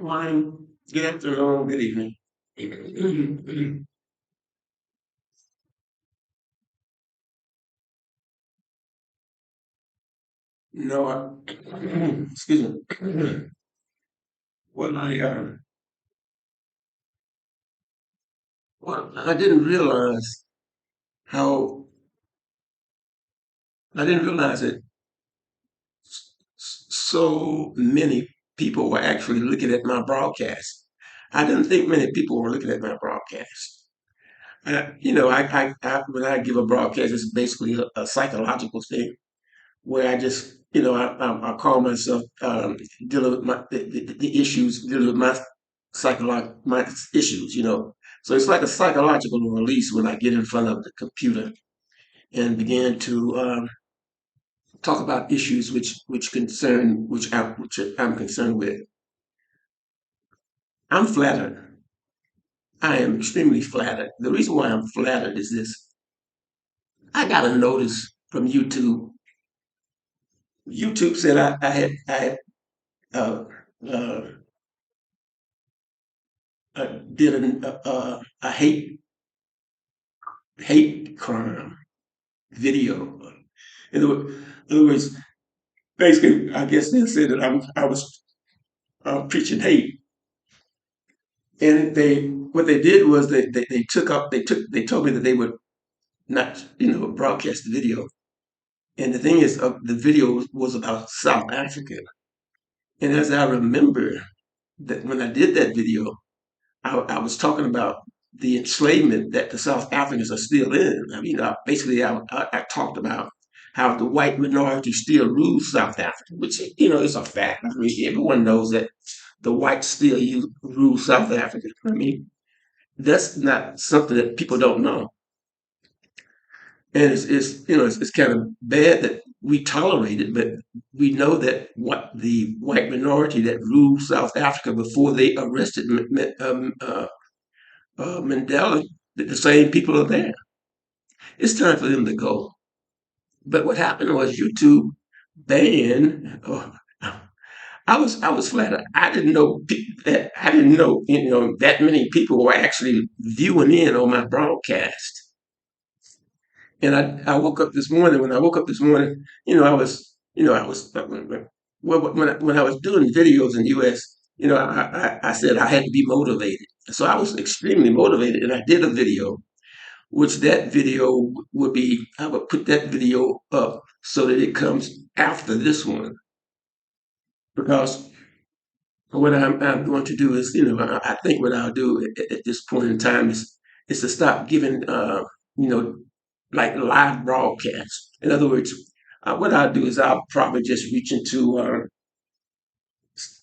Morning, good afternoon, good evening. No, excuse me. Well, I didn't realize how I didn't realize that so many people were actually looking at my broadcast. I didn't think many people were looking at my broadcast. When I give a broadcast, it's basically a psychological thing where I just, I call myself dealing with the issues, dealing with my issues. So it's like a psychological release when I get in front of the computer and begin to talk about issues which I'm concerned with. I'm flattered. I am extremely flattered. The reason why I'm flattered is this: I got a notice from YouTube. YouTube said I had uh, uh, did a hate crime video. In other words, basically, I guess they said that I was preaching hate, and what they did was they told me that they would not broadcast the video. And the thing is, the video was about South Africa, and as I remember that when I did that video, I was talking about the enslavement that the South Africans are still in. I mean, I talked about how the white minority still rules South Africa, which is a fact. I mean, everyone knows that the whites still rule South Africa. I mean, that's not something that people don't know, and it's kind of bad that we tolerate it, but we know that what the white minority that ruled South Africa before they arrested Mandela, the same people are there. It's time for them to go. But what happened was YouTube banned. I was flattered. I didn't know that many people were actually viewing in on my broadcast. And I woke up this morning. When I woke up this morning, I was well when I was doing videos in U.S. I said I had to be motivated. So I was extremely motivated, and I did a video which that video would be, I would put that video up so that it comes after this one. Because what I'm going to do is, I think what I'll do at this point in time is to stop giving, you know, like live broadcasts. In other words, what I'll do is I'll probably just reach into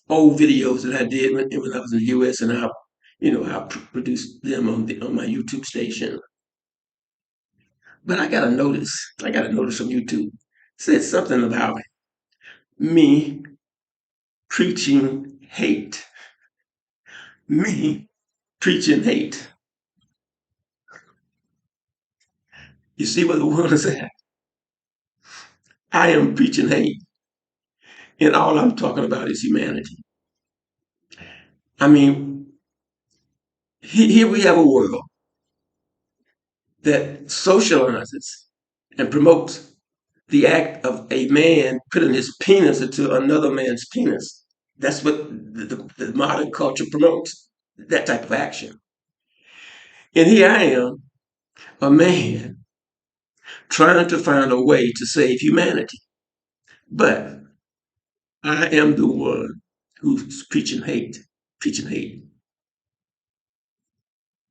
old videos that I did when I was in the U.S. and I'll produce them on my YouTube station. But I got a notice. I got a notice from YouTube. It said something about me preaching hate. Me preaching hate. You see what the world is at? I am preaching hate, and all I'm talking about is humanity. I mean, here we have a world that socializes and promotes the act of a man putting his penis into another man's penis. That's what the modern culture promotes, that type of action. And here I am, a man trying to find a way to save humanity. But I am the one who's preaching hate, preaching hate.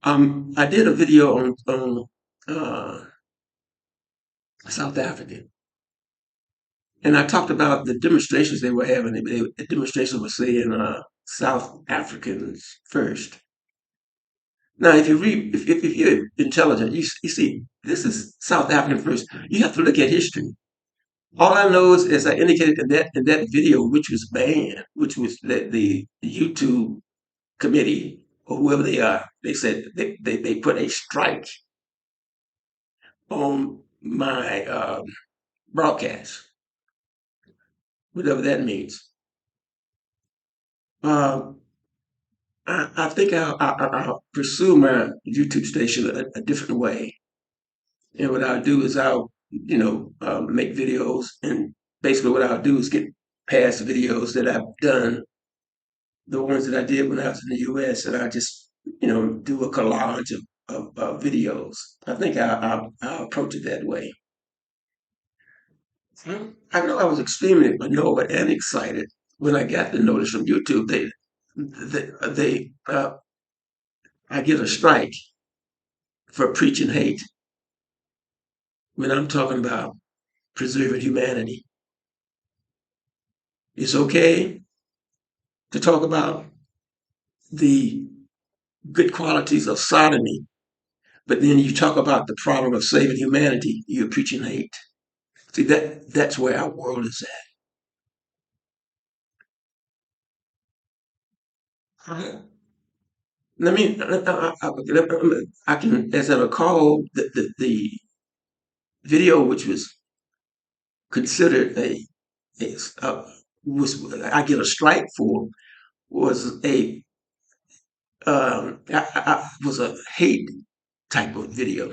I did a video on uh, South Africa, and I talked about the demonstrations they were having. The demonstrations were saying South Africans first. Now, if you read, if you're intelligent, you see this is South African first. You have to look at history. All I know is, as I indicated in that video, which was banned, which was the YouTube committee or whoever they are, they said they put a strike on my broadcast, whatever that means. Uh, I think I'll pursue my YouTube station a different way. And what I'll do is make videos, and basically what I'll do is get past videos that I've done, the ones that I did when I was in the U.S., and I just, do a collage of videos. I think I'll approach it that way. I know I was extremely annoyed and excited when I got the notice from YouTube. I get a strike for preaching hate when I'm talking about preserving humanity. It's okay to talk about the good qualities of sodomy, but then you talk about the problem of saving humanity, you're preaching hate. See, that's where our world is at. Let me, I can, as I recall, the video which was considered a was I get a strike for was was a hate type of video.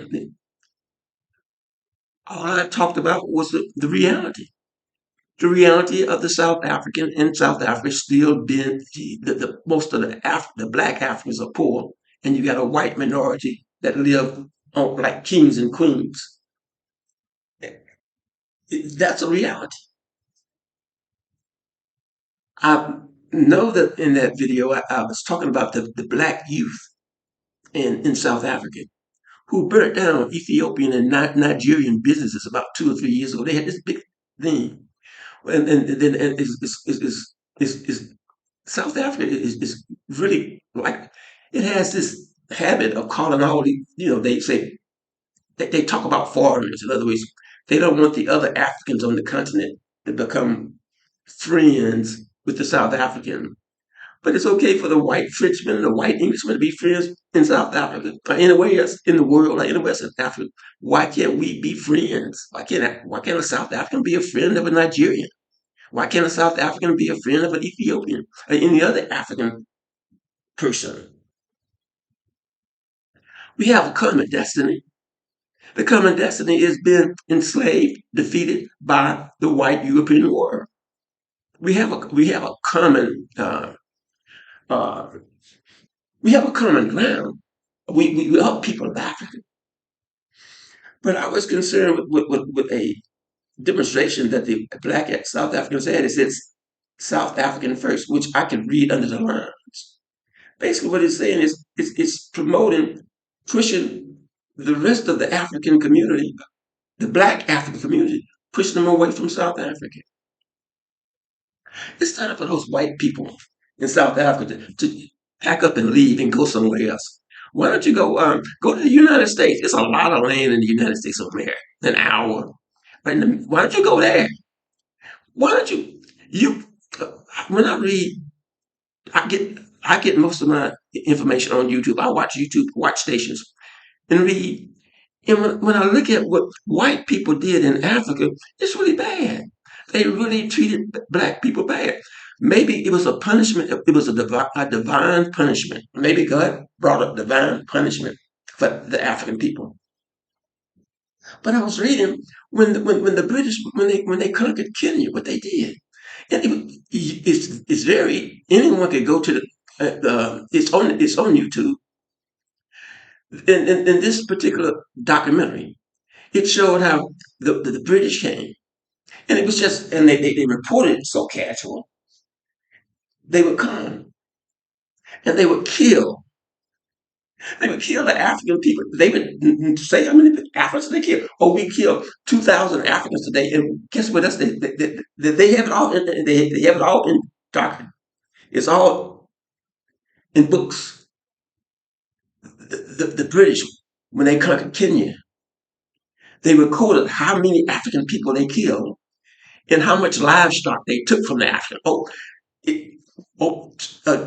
All I talked about was the reality of the South African in South Africa still being most of the black Africans are poor, and you got a white minority that live on like kings and queens. That's a reality. I know that in that video I was talking about the black youth in South Africa who burnt down Ethiopian and Nigerian businesses about 2 or 3 years ago. They had this big thing, and then is South Africa is really like it has this habit of calling all the they say they talk about foreigners. In other words, they don't want the other Africans on the continent to become friends with the South African. But it's okay for the white Frenchman and the white Englishman to be friends in South Africa or anywhere else in the world, or anywhere else in Africa. Why can't we be friends? Why can't a South African be a friend of a Nigerian? Why can't a South African be a friend of an Ethiopian or any other African person? We have a common destiny. The common destiny is being enslaved, defeated by the white European world. We have a common uh, we have a common ground. We are people of Africa. But I was concerned with a demonstration that the black South Africans had. It says South African first, which I can read under the lines. Basically, what it's saying is it's promoting, pushing the rest of the African community, the black African community, pushing them away from South Africa. It's time for those white people in South Africa to pack up and leave and go somewhere else. Why don't you go to the United States? There's a lot of land in the United States over there, an hour. Why don't you go there? Why don't you? When I read, I get most of my information on YouTube. I watch YouTube watch stations and read. And when I look at what white people did in Africa, it's really bad. They really treated black people bad. Maybe it was a punishment. It was a divine punishment. Maybe God brought a divine punishment for the African people. But I was reading when the British when they conquered Kenya, what they did, and it's very anyone could go to it's on YouTube. In this particular documentary, it showed how the British came, and it was just and they reported it so casual. They would come and they would kill. They would kill the African people. They would say how many Africans they killed. Oh, we killed 2,000 Africans today, and guess what else? They have it all. They have it all in document. It's all in books. The British, when they conquered Kenya, they recorded how many African people they killed and how much livestock they took from the African. It,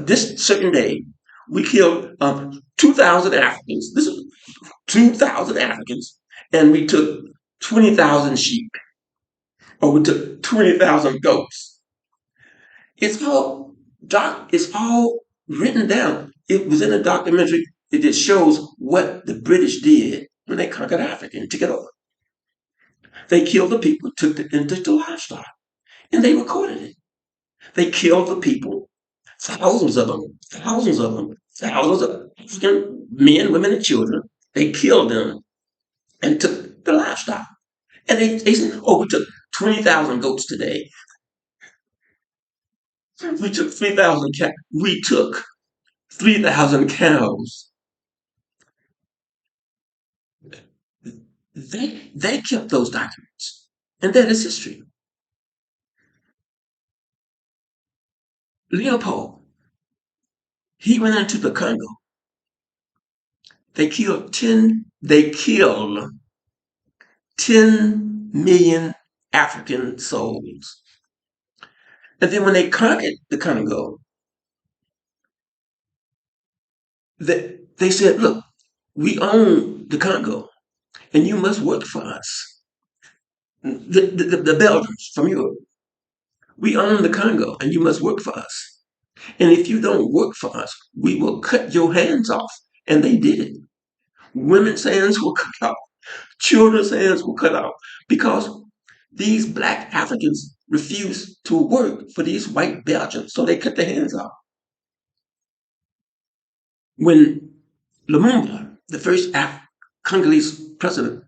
this certain day, we killed 2,000 Africans. This is 2,000 Africans, and we took 20,000 sheep, or we took 20,000 goats. It's all written down. It was in a documentary. It just shows what the British did when they conquered Africa and took it over. They killed the people, and took the livestock, and they recorded it. They killed the people, thousands of African men, women, and children. They killed them and took the livestock. And they overtook 20,000 goats today. We took 3,000 we took 3,000 cows. They kept those documents. And that is history. Leopold, he went into the Congo. They killed 10 million African souls. And then when they conquered the Congo, they said, look, we own the Congo and you must work for us. The Belgians from Europe, we own the Congo and you must work for us. And if you don't work for us, we will cut your hands off. And they did it. Women's hands were cut off. Children's hands were cut off because these black Africans refused to work for these white Belgians. So they cut their hands off. When Lumumba, the first Congolese president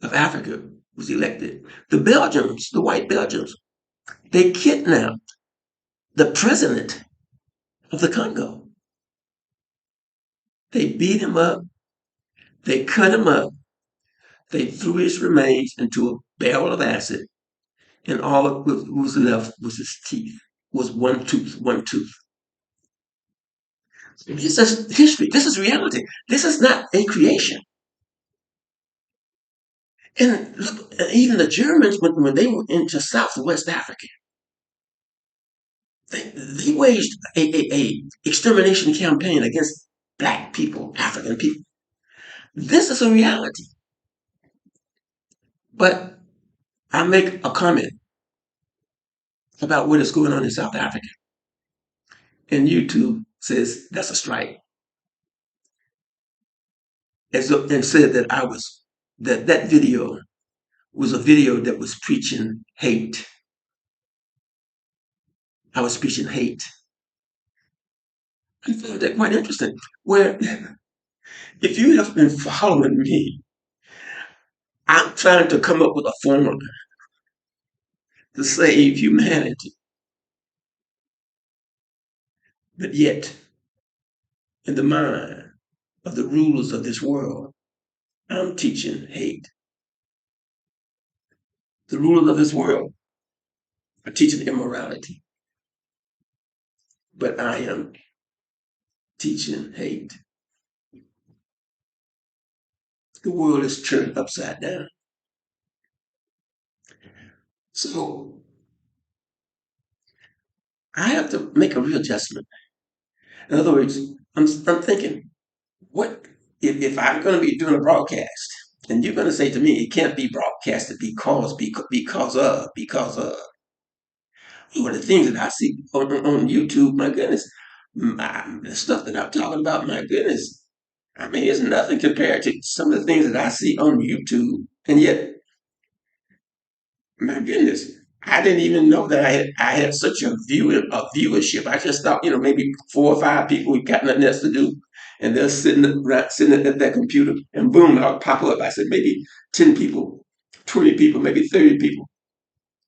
of Africa, was elected, the Belgians, the white Belgians, they kidnapped the president of the Congo. They beat him up. They cut him up. They threw his remains into a barrel of acid, and all that was left was his teeth, was one tooth, one tooth. This is history. This is reality. This is not a creation. And look, even the Germans, when they were into Southwest Africa, they waged a extermination campaign against black people, African people. This is a reality. But I make a comment about what is going on in South Africa, and YouTube says that's a strike, and said that that video was a video that was preaching hate. I was preaching hate. I found that quite interesting. Where, if you have been following me, I'm trying to come up with a formula to save humanity. But yet, in the mind of the rulers of this world, I'm teaching hate. The rulers of this world are teaching immorality, but I am teaching hate. The world is turned upside down. So I have to make a readjustment. In other words, I'm thinking, what if I'm going to be doing a broadcast, and you're going to say to me, it can't be broadcasted because of the things that I see on YouTube, my goodness, the stuff that I'm talking about, my goodness. I mean, it's nothing compared to some of the things that I see on YouTube. And yet, my goodness, I didn't even know that I had such a viewership. I just thought, maybe 4 or 5 people who got nothing else to do, and they're sitting at that computer, and boom, I'll pop up. I said maybe 10 people, 20 people, maybe 30 people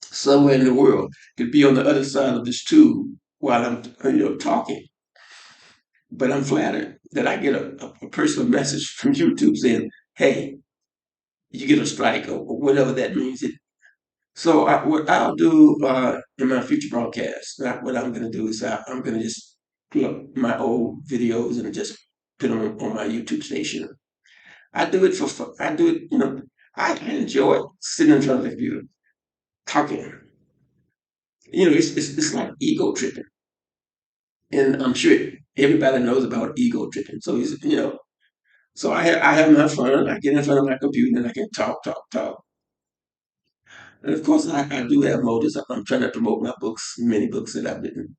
somewhere in the world could be on the other side of this tube while I'm talking. But I'm flattered that I get a personal message from YouTube saying, "Hey, you get a strike," or whatever that means. So what I'll do in my future broadcasts, what I'm going to do is I'm going to just pull up my old videos and just put them on my YouTube station. I do it for fun. I do it, I enjoy sitting in front of the computer talking. It's like ego tripping, and I'm sure everybody knows about ego tripping. So so I have my fun. I get in front of my computer and I can talk, talk, talk. And of course, I do have motives. I'm trying to promote my books, many books that I've written.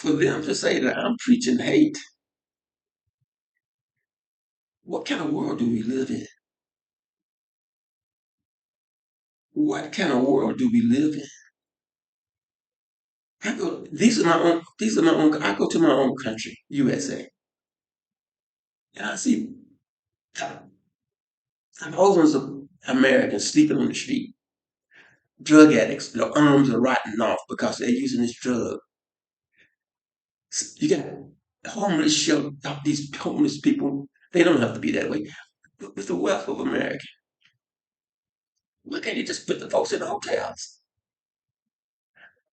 for them to say that I'm preaching hate, what kind of world do we live in? What kind of world do we live in? These are my own, I go to my own country, USA, and I see thousands of Americans sleeping on the street, drug addicts, their arms are rotting off because they're using this drug. You got homeless shelter, these homeless people, they don't have to be that way. With the wealth of America, why can't you just put the folks in the hotels?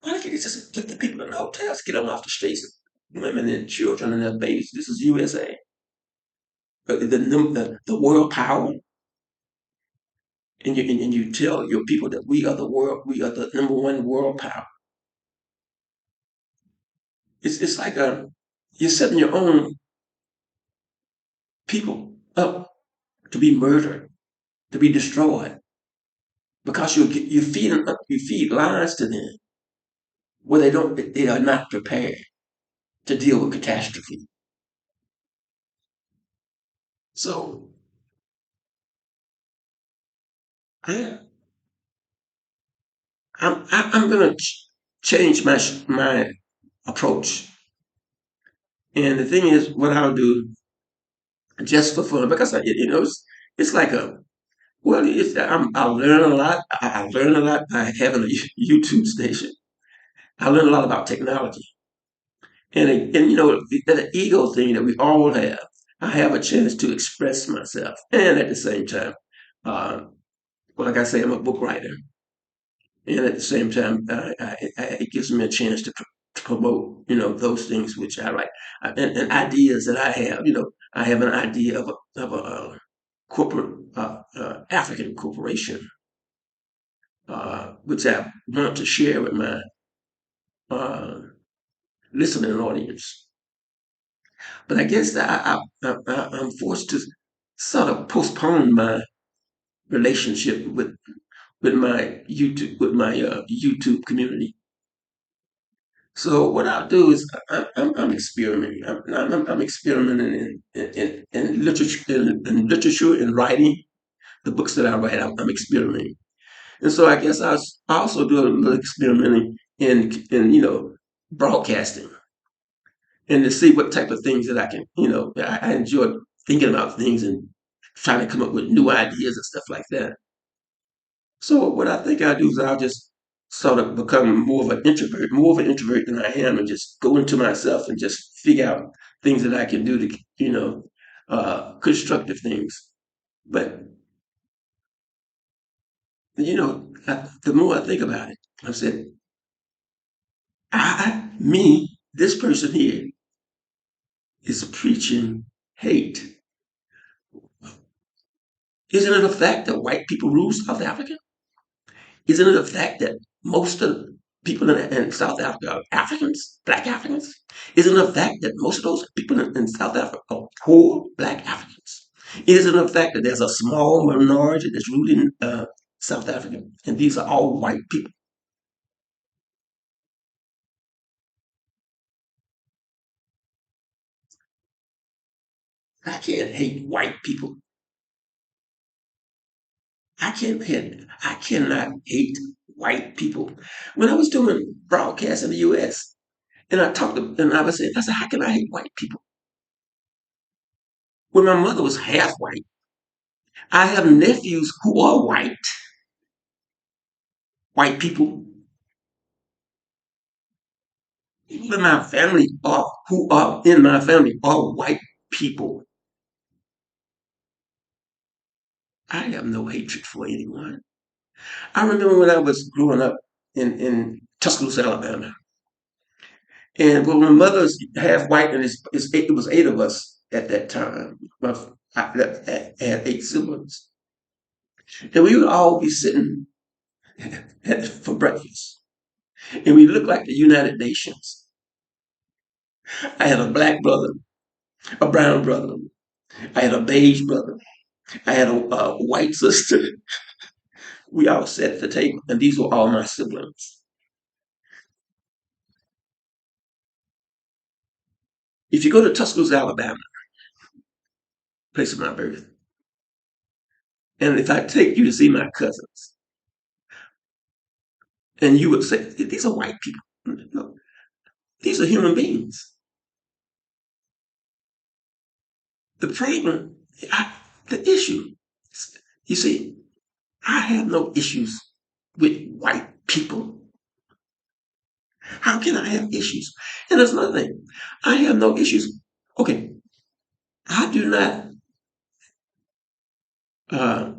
Why can't you just put the people in the hotels, get them off the streets? Women and children and their babies. This is USA. The world power, and you tell your people that we are the world, we are the number one world power. It's like you're setting your own people up to be murdered, to be destroyed, because you feed lies to them where they are not prepared to deal with catastrophe. So I, I'm going to change my approach. And the thing is, what I'll do just for fun, because it's like I learn a lot. I learn a lot by having a YouTube station. I learn a lot about technology, and that ego thing that we all have. I have a chance to express myself, and at the same time, uh, like I say, I'm a book writer, and at the same time, it gives me a chance to promote, those things which I like, and ideas that I have. I have an idea of a corporate African corporation, which I want to share with my uh, listening audience. But I guess that I'm forced to sort of postpone my relationship with my YouTube community. So what I'll do is I'm experimenting. I'm experimenting in literature, in literature and writing. The books that I write, I'm experimenting. And so I guess I also do a little experimenting in broadcasting, and to see what type of things that I can, I enjoy thinking about things and trying to come up with new ideas and stuff like that. So what I think I'll do is I'll just sort of become more of an introvert than I am, and just go into myself and just figure out things that I can do to, constructive things. But the more I think about it, I said, this person here is preaching hate. Isn't it a fact that white people rule South Africa? Isn't it a fact that most of the people in South Africa are Africans, black Africans? Isn't it a fact that most of those people in South Africa are poor black Africans? Isn't it a fact that there's a small minority that's ruling South Africa, and these are all white people? I can't hate white people. I cannot hate white people. When I was doing broadcasts in the U.S., and I was saying, how can I hate white people? When my mother was half white, I have nephews who are white people. People in my family who are in my family are white people. I have no hatred for anyone. I remember when I was growing up in Tuscaloosa, Alabama, and when my mother's half white, and it was eight of us at that time. I had eight siblings, and we would all be sitting for breakfast, and we looked like the United Nations. I had a black brother, a brown brother, I had a beige brother, I had a white sister. We all sat at the table, and these were all my siblings. If you go to Tuscaloosa, Alabama, place of my birth, and if I take you to see my cousins, and you would say, these are white people. No, these are human beings. The problem, the issue, you see, I have no issues with white people. How can I have issues? And there's another thing. I have no issues. Okay, I do not. Uh,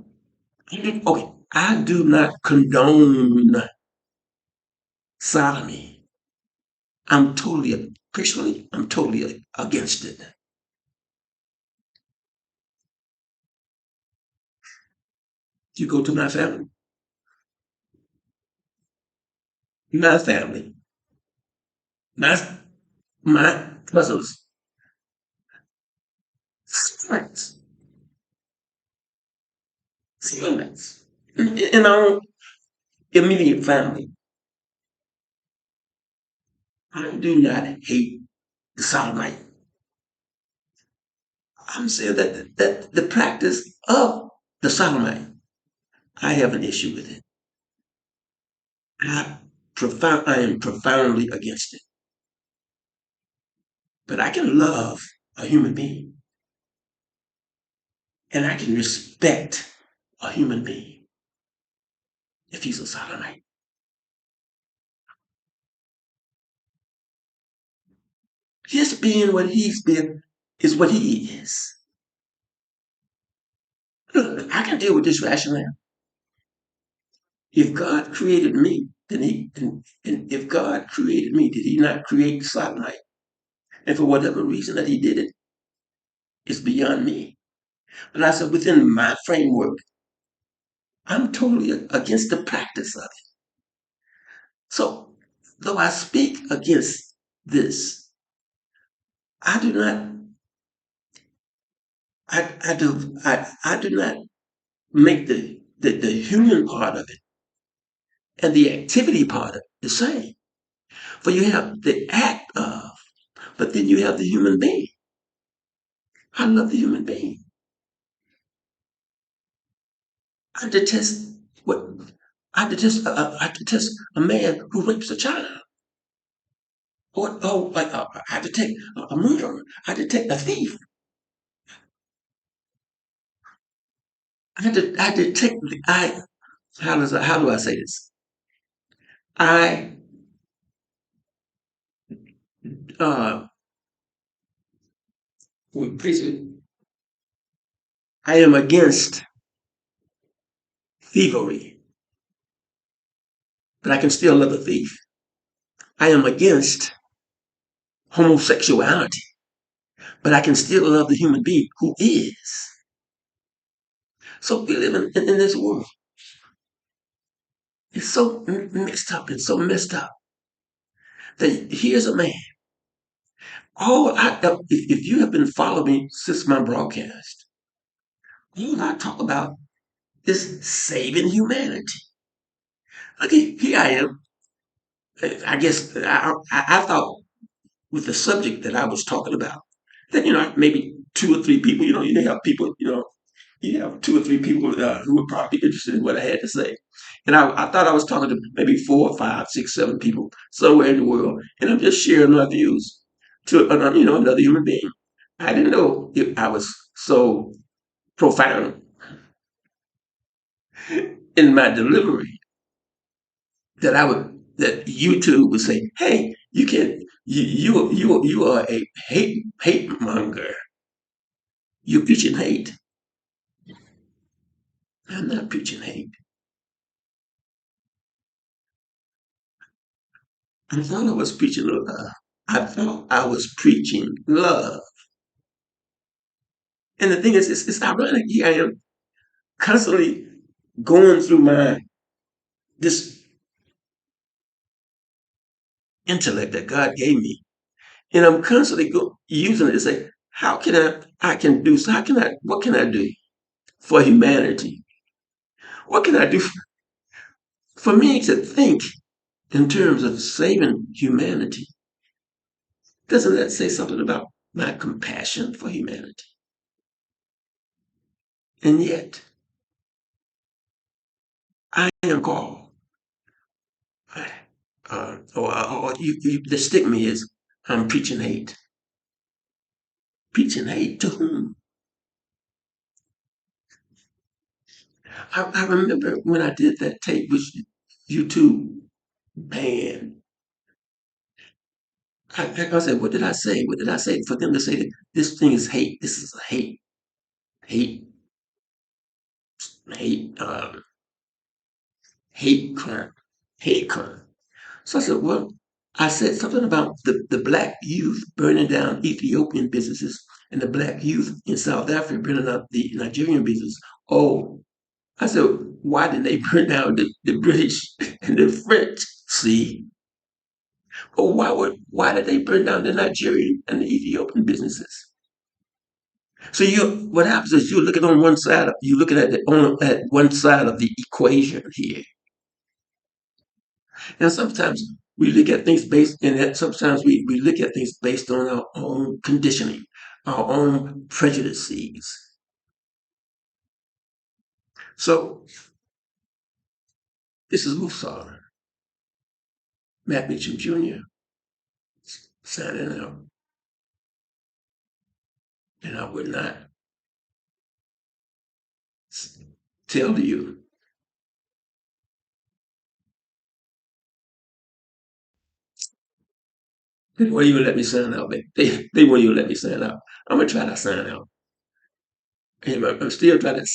I do not condone sodomy. I'm totally against it. You go to my family, my my cousins, friends, siblings, in our own immediate family. I do not hate the sodomite. I'm saying that the practice of the sodomite, I have an issue with it. I am profoundly against it. But I can love a human being and I can respect a human being if he's a sodomite. Just being what he's been is what he is. Look, I can deal with this rationale. If God created me, and if God created me, did he not create the sodomite? And for whatever reason that he did it, it's beyond me. But I said, within my framework, I'm totally against the practice of it. So, though I speak against this, I do not, I do not make the human part of it and the activity part of it the same. For you have the act of, but then you have the human being. I love the human being. I detest what I detest a man who rapes a child. I detect a murderer. I detect a thief. I detect. I how do I say this? I uh, I am against thievery, but I can still love a thief. I am against homosexuality, but I can still love the human being who is. So we live in this world. It's so mixed up. It's so messed up that here's a man. If you have been following me since my broadcast, all I talk about is saving humanity. Okay, here I am. I guess I thought with the subject that I was talking about, that maybe two or three people, you have people, you have two or three people who would probably be interested in what I had to say. And I thought I was talking to maybe 4, 5, 6, 7 people somewhere in the world, and I'm just sharing my views to another human being. I didn't know I was so profound in my delivery that YouTube would say, "Hey, you can you are a hate monger. You're preaching hate." I'm not preaching hate. I thought I was preaching love. I thought I was preaching love. And the thing is, it's ironic. Here I am constantly going through this intellect that God gave me, and I'm constantly using it to say, how can I can do? How can I? What can I do for humanity? What can I do for me to think in terms of saving humanity? Doesn't that say something about my compassion for humanity. And yet, I am called. The stigma is I'm preaching hate. Preaching hate to whom? I remember when I did that tape with YouTube, man. I said, what did I say? What did I say? For them to say that this thing is hate. This is a hate, hate, hate crime, hate crime. So I said, well, I said something about the black youth burning down Ethiopian businesses and the black youth in South Africa burning up the Nigerian business. Oh, I said, why didn't they burn down the British and the French? See, or why did they burn down the Nigerian and the Ethiopian businesses? So what happens is you're looking on one side, you're looking at one side of the equation here. And sometimes we look at things based, and sometimes we look at things based on our own conditioning, our own prejudices. So this is Musar, Matt Mitchell Jr. signing out, and I would not tell you. They won't even let me sign out, man. They won't even let me sign out. I'm gonna try to sign out. And I'm still trying to